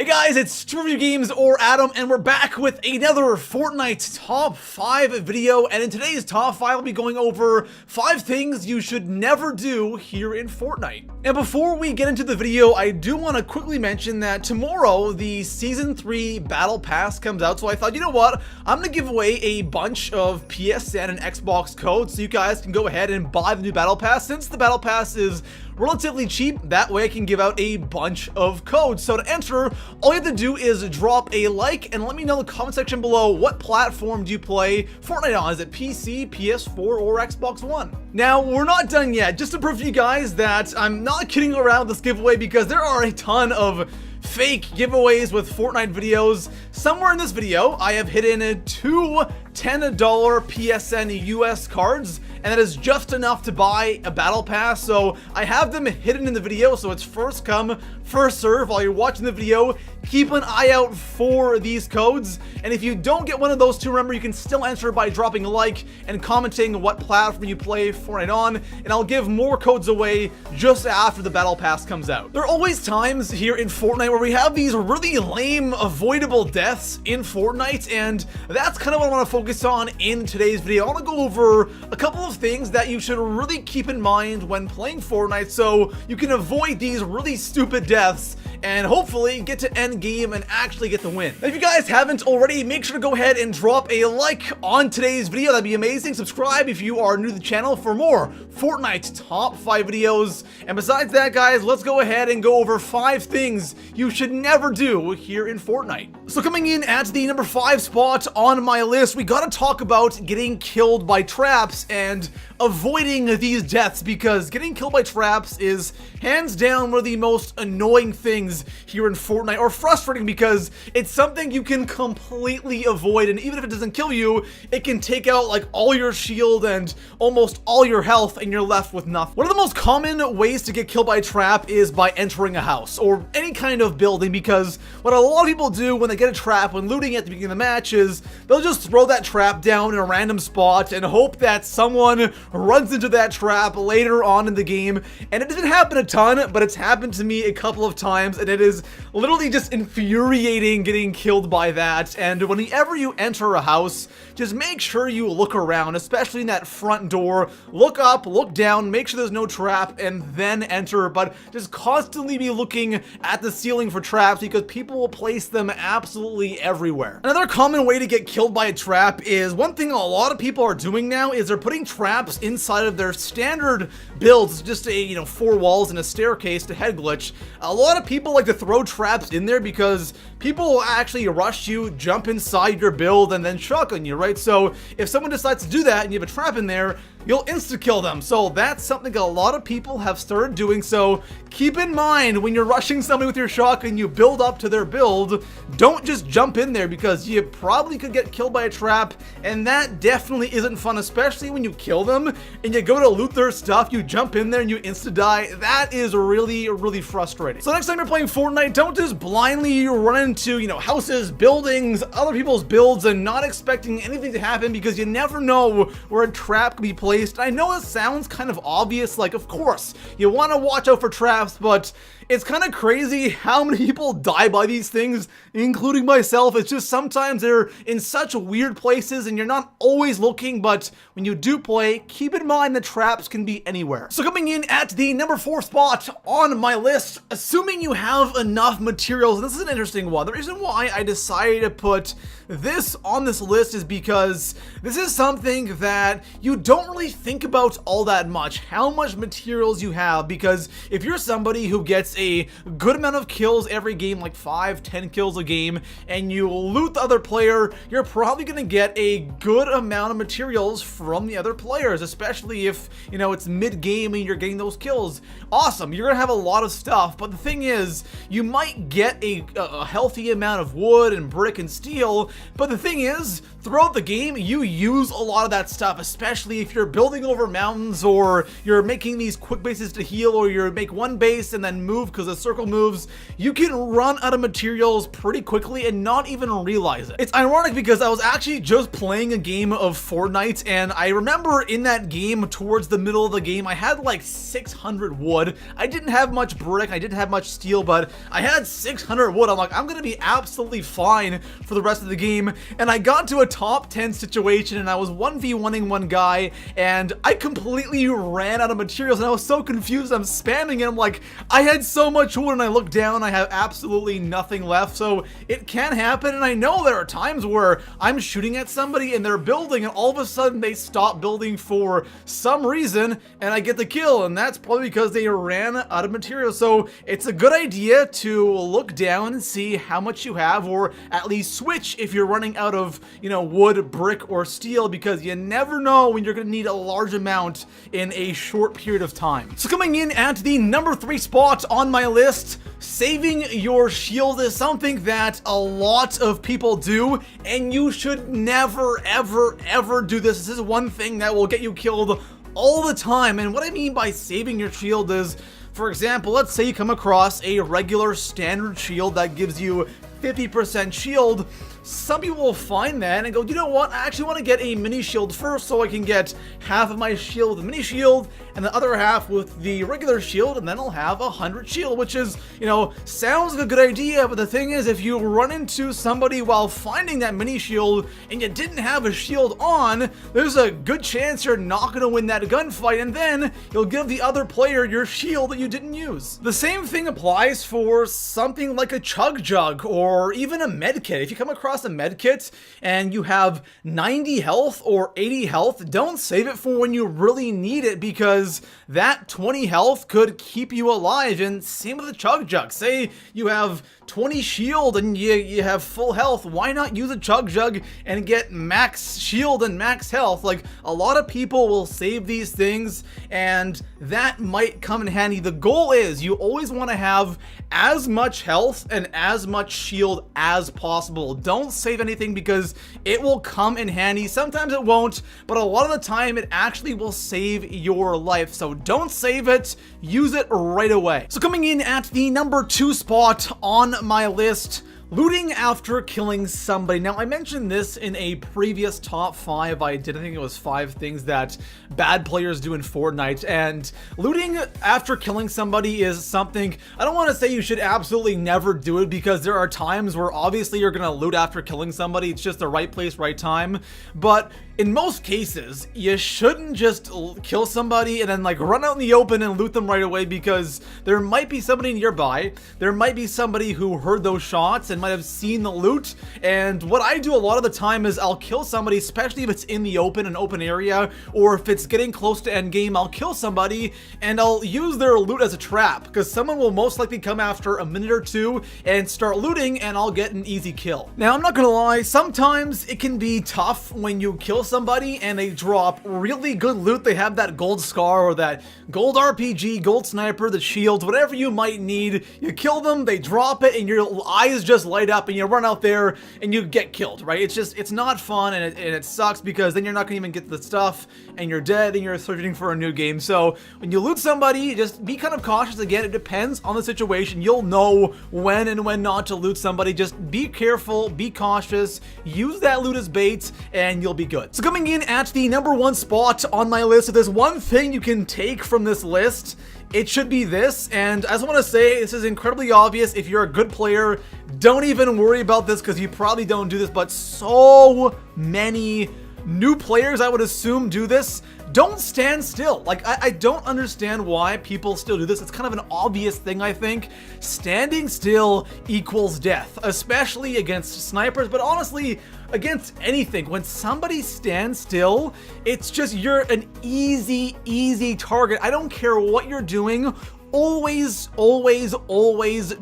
Guys, it's Trivia Games or Adam, and we're back with another Fortnite Top 5 video, and in today's Top 5, I'll be going over 5 things you should never do here in Fortnite. And before we get into the video, I do want to quickly mention that tomorrow, the Season 3 Battle Pass comes out, so I thought, you know what, I'm going to give away a bunch of PSN and Xbox codes, so you guys can go ahead and buy the new Battle Pass. Since the Battle Pass is relatively cheap, that way I can give out a bunch of codes. So to enter, all you have to do is drop a like and let me know in the comment section below what platform do you play Fortnite on. Is it PC, PS4, or Xbox One? Now, we're not done yet. Just to prove to you guys that I'm not kidding around with this giveaway, because there are a ton of fake giveaways with Fortnite videos. Somewhere in this video, I have hidden 2 $10 PSN US cards, and that is just enough to buy a battle pass. So I have them hidden in the video, so it's first come, first serve. While you're watching the video, keep an eye out for these codes, and if you don't get one of those 2, remember, you can still enter by dropping a like and commenting what platform you play Fortnite on, and I'll give more codes away just after the battle pass comes out. There are always times here in Fortnite where we have these really lame avoidable deaths in Fortnite, and that's kind of what I want to focus on in today's video. I want to go over a couple of things that you should really keep in mind when playing Fortnite so you can avoid these really stupid deaths and hopefully get to end game and actually get the win. If you guys haven't already, make sure to go ahead and drop a like on today's video. That'd be amazing. Subscribe if you are new to the channel for more Fortnite Top 5 videos. And besides that, guys, let's go ahead and go over 5 things you should never do here in Fortnite. So coming in at the number 5 spot on my list, we gotta talk about getting killed by traps and avoiding these deaths, because getting killed by traps is hands down one of the most annoying things here in Fortnite, or frustrating, because it's something you can completely avoid, and even if it doesn't kill you, it can take out like all your shield and almost all your health, and you're left with nothing. One of the most common ways to get killed by a trap is by entering a house or any kind of building, because what a lot of people do when they get a trap when looting at the beginning of the match is they'll just throw that trap down in a random spot and hope that someone runs into that trap later on in the game. And it doesn't happen a ton, but it's happened to me a couple of times, and it is literally just infuriating getting killed by that. And whenever you enter a house, just make sure you look around, especially in that front door. Look up, look down, make sure there's no trap, and then enter. But just constantly be looking at the ceiling for traps, because people will place them absolutely everywhere. Another common way to get killed by a trap is, one thing a lot of people are doing now is they're putting traps inside of their standard builds, just a 4 walls and a staircase to head glitch. A lot of people like to throw traps in there because people will actually rush you, jump inside your build, and then shotgun you, right? So if someone decides to do that and you have a trap in there, you'll insta-kill them. So that's something a lot of people have started doing. So keep in mind, when you're rushing somebody with your shotgun, you build up to their build, don't just jump in there, because you probably could get killed by a trap, and that definitely isn't fun, especially when you kill them and you go to loot their stuff, you jump in there and you insta-die. That is really, really frustrating. So next time you're playing Fortnite, don't just blindly run into, houses, buildings, other people's builds, and not expecting anything to happen, because you never know where a trap can be placed. I know it sounds kind of obvious, like, of course, you want to watch out for traps, but it's kind of crazy how many people die by these things, including myself. It's just sometimes they're in such weird places and you're not always looking, but when you do play, keep in mind the traps can be anywhere. So coming in at the number 4 spot on my list, assuming you have enough materials, and this is an interesting one. The reason why I decided to put this on this list is because this is something that you don't really think about all that much, how much materials you have, because if you're somebody who gets a good amount of kills every game, like 5-10 kills a game, and you loot the other player, you're probably going to get a good amount of materials from the other players, especially if, it's mid-game and you're getting those kills. Awesome, you're going to have a lot of stuff, but the thing is, you might get a healthy amount of wood and brick and steel, but the thing is, throughout the game, you use a lot of that stuff, especially if you're building over mountains, or you're making these quick bases to heal, or you make one base and then move because the circle moves, you can run out of materials pretty quickly and not even realize it. It's ironic because I was actually just playing a game of Fortnite, and I remember in that game, towards the middle of the game, I had like 600 wood. I didn't have much brick, I didn't have much steel, but I had 600 wood. I'm like, I'm gonna be absolutely fine for the rest of the game. And I got to a top 10 situation and I was 1v1ing one guy and I completely ran out of materials and I was so confused. I'm spamming it. I'm like, I had so much wood and I look down, I have absolutely nothing left. So it can happen, and I know there are times where I'm shooting at somebody and they're building and all of a sudden they stop building for some reason and I get the kill, and that's probably because they ran out of materials. So it's a good idea to look down and see how much you have, or at least switch if you're running out of, you know, wood, brick, or steel, because you never know when you're going to need a large amount in a short period of time. So coming in at the number 3 spot on my list, saving your shield is something that a lot of people do, and you should never, ever do this. This is one thing that will get you killed all the time. And what I mean by saving your shield is, for example, let's say you come across a regular standard shield that gives you 50% shield. Some people will find that and go, you know what, I actually want to get a mini shield first so I can get half of my shield with the mini shield and the other half with the regular shield, and then I'll have 100 shield, which is, you know, sounds like a good idea, but the thing is, if you run into somebody while finding that mini shield and you didn't have a shield on, there's a good chance you're not going to win that gunfight, and then you'll give the other player your shield that you didn't use. The same thing applies for something like a chug jug or even a med kit. If you come across a med kit and you have 90 health or 80 health, don't save it for when you really need it, because that 20 health could keep you alive. And same with the chug jug. Say you have 20 shield and you have full health, why not use a chug jug and get max shield and max health? Like, a lot of people will save these things and that might come in handy. The goal is you always want to have as much health and as much shield as possible. Don't save anything because it will come in handy. Sometimes it won't, but a lot of the time it actually will save your life. So don't save it, use it right away. So coming in at the number 2 spot on my list, looting after killing somebody. Now, I mentioned this in a previous top 5 I did. I think it was 5 things that bad players do in Fortnite, and looting after killing somebody is something, I don't want to say you should absolutely never do it, because there are times where obviously you're going to loot after killing somebody. It's just the right place, right time. But in most cases, you shouldn't just kill somebody and then like run out in the open and loot them right away, because there might be somebody nearby. There might be somebody who heard those shots and might have seen the loot. And what I do a lot of the time is I'll kill somebody, especially if it's in the open, an open area, or if it's getting close to end game, I'll kill somebody and I'll use their loot as a trap, because someone will most likely come after a minute or two and start looting, and I'll get an easy kill. Now, I'm not gonna lie, sometimes it can be tough when you kill somebody and they drop really good loot. They have that gold scar or that gold RPG, gold sniper, the shields, whatever you might need. You kill them, they drop it, and your eyes just light up and you run out there and you get killed, right? It's not fun, and it sucks, because then you're not gonna even get the stuff and you're dead and you're searching for a new game. So when you loot somebody, just be kind of cautious. Again, it depends on the situation. You'll know when and when not to loot somebody. Just be careful, be cautious, use that loot as bait, and you'll be good. So coming in at the number 1 spot on my list, if there's one thing you can take from this list, it should be this. And I just want to say, this is incredibly obvious. If you're a good player, don't even worry about this, because you probably don't do this, but so many new players, I would assume, do this. Don't stand still. Like, I don't understand why people still do this. It's kind of an obvious thing, I think. Standing still equals death, especially against snipers, but honestly, against anything. When somebody stands still, it's just, you're an easy target. I don't care what you're doing. Always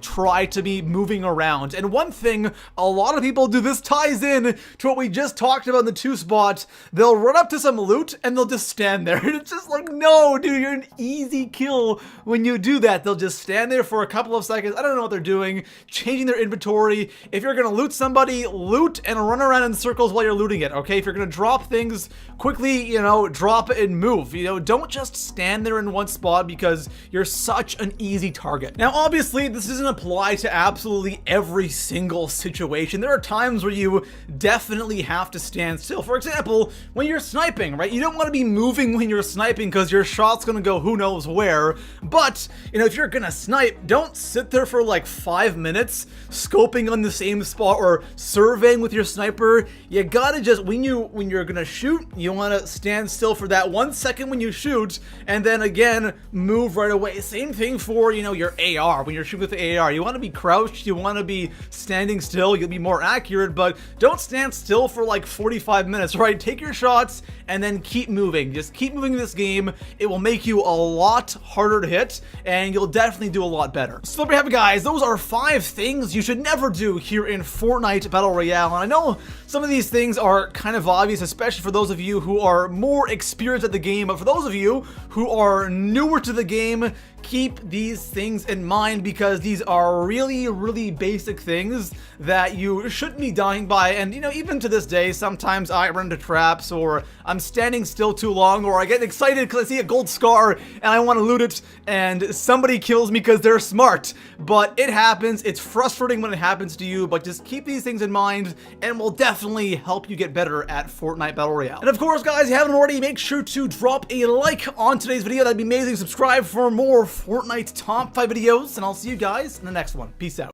try to be moving around. And one thing a lot of people do, this ties in to what we just talked about in the 2 spot. They'll run up to some loot and they'll just stand there. And it's just like, no, dude, you're an easy kill when you do that. They'll just stand there for a couple of seconds. I don't know what they're doing, changing their inventory. If you're gonna loot somebody, loot and run around in circles while you're looting it, okay? If you're gonna drop things quickly, you know, drop it and move. You know, don't just stand there in one spot because you're such such an easy target. Now, obviously, this doesn't apply to absolutely every single situation. There are times where you definitely have to stand still. For example, when you're sniping, right? You don't want to be moving when you're sniping because your shot's gonna go who knows where. But, you know, if you're gonna snipe, don't sit there for like 5 minutes scoping on the same spot or surveying with your sniper. You gotta just, when you're gonna shoot, you wanna stand still for that 1 second when you shoot, and then again, move right away. Same thing for, you know, your AR. When you're shooting with the AR, you wanna be crouched, you wanna be standing still, you'll be more accurate, but don't stand still for like 45 minutes, right? Take your shots and then keep moving. Just keep moving in this game. It will make you a lot harder to hit, and you'll definitely do a lot better. So there we have it, guys. Those are 5 things you should never do here in Fortnite Battle Royale. And I know some of these things are kind of obvious, especially for those of you who are more experienced at the game, but for those of you who are newer to the game, keep these things in mind because these are really, really basic things that you shouldn't be dying by. And, you know, even to this day, sometimes I run into traps, or I'm standing still too long, or I get excited because I see a gold scar and I want to loot it, and somebody kills me because they're smart. But it happens. It's frustrating when it happens to you, but just keep these things in mind and will definitely help you get better at Fortnite Battle Royale. And of course, guys, if you haven't already, make sure to drop a like on today's video. That'd be amazing. Subscribe for more Fortnite top 5 videos, and I'll see you guys in the next one. Peace out.